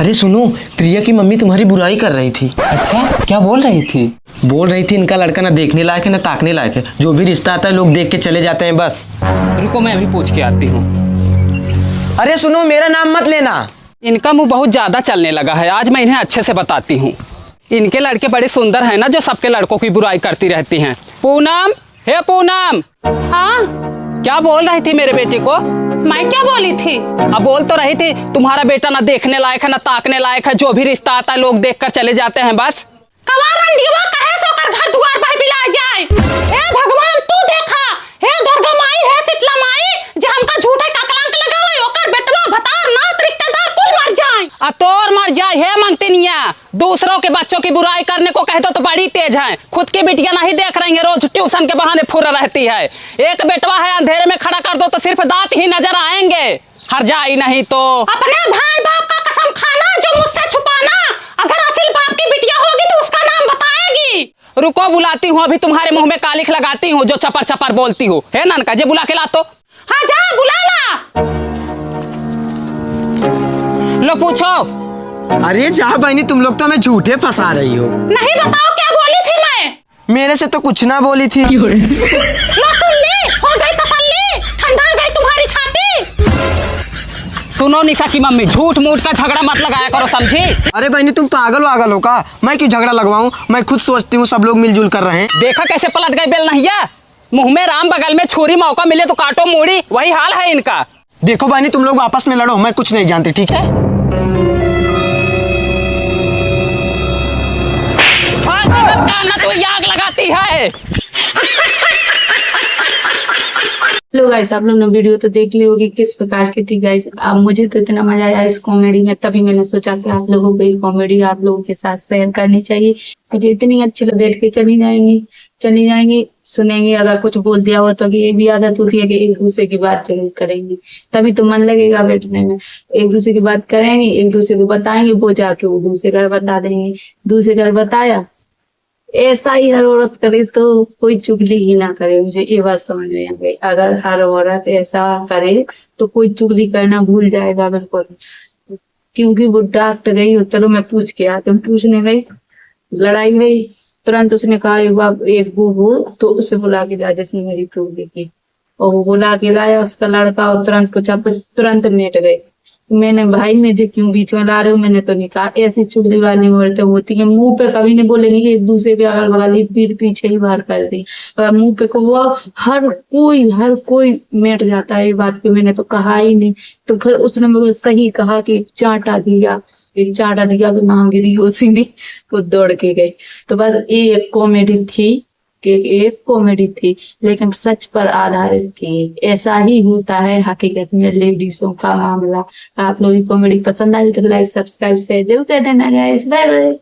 अरे सुनो, प्रिया की मम्मी तुम्हारी बुराई कर रही थी। अच्छा, क्या बोल रही थी? बोल रही थी इनका लड़का ना देखने लायक है ना ताकने लायक है, जो भी रिश्ता आता है लोग देख के चले जाते हैं बस। रुको मैं अभी पूछ के आती हूँ। अरे सुनो, मेरा नाम मत लेना। इनका मुंह बहुत ज्यादा चलने लगा है, आज मैं इन्हें अच्छे से बताती हूँ। इनके लड़के बड़े सुंदर हैं ना, जो सबके लड़कों की बुराई करती रहती हैं। पूनम, हे पूनम। हाँ, क्या बोल रही थी मेरे बेटे को? मैं क्या बोली थी? अब बोल तो रही थी तुम्हारा बेटा ना देखने लायक है ना ताकने लायक है, जो भी रिश्ता आता है लोग देख कर चले जाते हैं बस। कवारंडीवा कहे सो कर घर द्वार पर बिला जाए। हे भगवान तू देखा, हे दुर्गा माई, हे शीतला माई, जे हमका झूठे का कलंक लगावे, ओकर बेटवा भतार नात रिश्तेदार कुल मर जाए। तोर मर जाए हे मंगतिनिया, दूसरों के बच्चों की बुराई करने को कह दो तो बड़ी तेज है, खुद की बिटिया नहीं देख रही है, रोज ट्यूशन के बहाने फुर रहती है। एक बेटवा है, अंधेरे में खड़ा कर दो तो सिर्फ दांत ही नजर आएंगे, हर जाए नहीं तो। अपने भाई बाप का कसम खाना, जो मुझसे छुपाना। अगर असल बाप की बिटिया होगी तो उसका नाम बताएगी। रुको बुलाती हूँ, अभी तुम्हारे मुंह में कालिख लगाती हूँ जो चपर चपर बोलती हूँ। हे ननका जे बुला के ला तो। हाँ जा बुला ला। लो पूछो। अरे जा बहनी, तुम लोग तो हमें झूठे फंसा रही हो। नहीं बताओ क्या बोली थी मैं? मेरे से तो कुछ ना बोली थी। लो सुन ली, हो गई तसल्ली, ठंडा गई तुम्हारी छाती। सुनो निशा की मम्मी, झूठ मूठ का झगड़ा मत लगाया करो, समझी? अरे बहनी तुम पागल वागल हो का? मैं क्यों झगड़ा लगवाऊं? मैं खुद सोचती हूँ सब लोग मिलजुल कर रहे हैं। देखा कैसे पलट गए बेल नहीं है, मुंह में राम बगल में छुरी, मौका मिले तो काटो मूड़ी, वही हाल है इनका। देखो बहनी, तुम लोग आपस में लड़ो, मैं कुछ नहीं जानती, ठीक है? तो आग लगाती है। लो गाइस, आप लोग ने वीडियो तो देख ली होगी किस प्रकार की थी गाइस। अब मुझे तो इतना मजा आया इस कॉमेडी में, तभी मैंने सोचा कि आप लोगों को ये कॉमेडी आप लोगों के साथ शेयर करनी चाहिए। मुझे इतनी अच्छी बैठ के चली जाएंगी, सुनेंगे। अगर कुछ बोल दिया हो तो ये भी आदत होती है कि एक दूसरे की बात जरूर करेंगे, तभी तो मन लगेगा बैठने में। एक दूसरे की बात करेंगे, एक दूसरे को बताएंगे, वो जाके वो दूसरे घर बता देंगे, दूसरे घर बताया। ऐसा ही हर औरत करे तो कोई चुगली ही ना करे। मुझे ये बात समझ में आ गई, अगर हर औरत ऐसा करे तो कोई चुगली करना भूल जाएगा बिल्कुल। क्योंकि वो डॉक्टर गई हो, चलो मैं पूछ के आती हूँ। पूछने गई, लड़ाई हुई, तुरंत उसने कहा एक वो हो तो उसे बुला के ला, जिसने मेरी चुगली की, और वो बुला के लाया उसका लड़का, और तुरंत पूछा, तुरंत मिट गई। मैंने भाई मुझे क्यों बीच में ला रहे हो? मैंने तो नहीं कहा। ऐसी चुगली वाली औरतें होती है, मुंह पे कभी नहीं बोलेंगी, एक दूसरे के अगल बगल ही पीठ पीछे ही बाहर कर दी, मुंह पे को वो हर कोई मिट जाता है ये बात की। मैंने तो कहा ही नहीं, तो फिर उसने मुझे सही कहा कि एक चांटा दिया कि मां गिरी वो सीधी, वो दौड़ के गई। तो बस ये एक कॉमेडी थी, लेकिन सच पर आधारित थी। ऐसा ही होता है हकीकत में लेडीजों का मामला। आप लोग की कॉमेडी पसंद आई तो लाइक सब्सक्राइब शेयर जरूर कर देना गाइस। Bye bye.